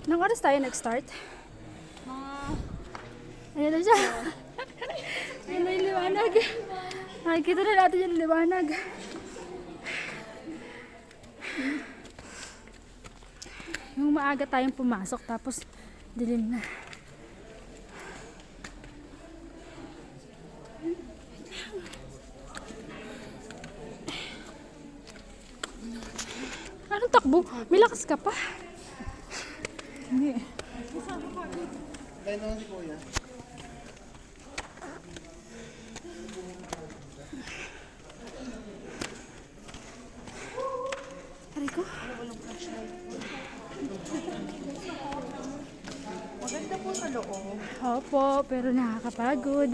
Nung oras tayo nag-start? Ayan na siya. Ayan na yung liwanag. Nakikita na natin yung liwanag. Yung maaga tayong pumasok tapos dilim na. Anong takbo? May lakas ka pa. Hindi. Kaya naman si Kuya. Aray ko. Maganda po sa loob. Opo, pero nakakapagod.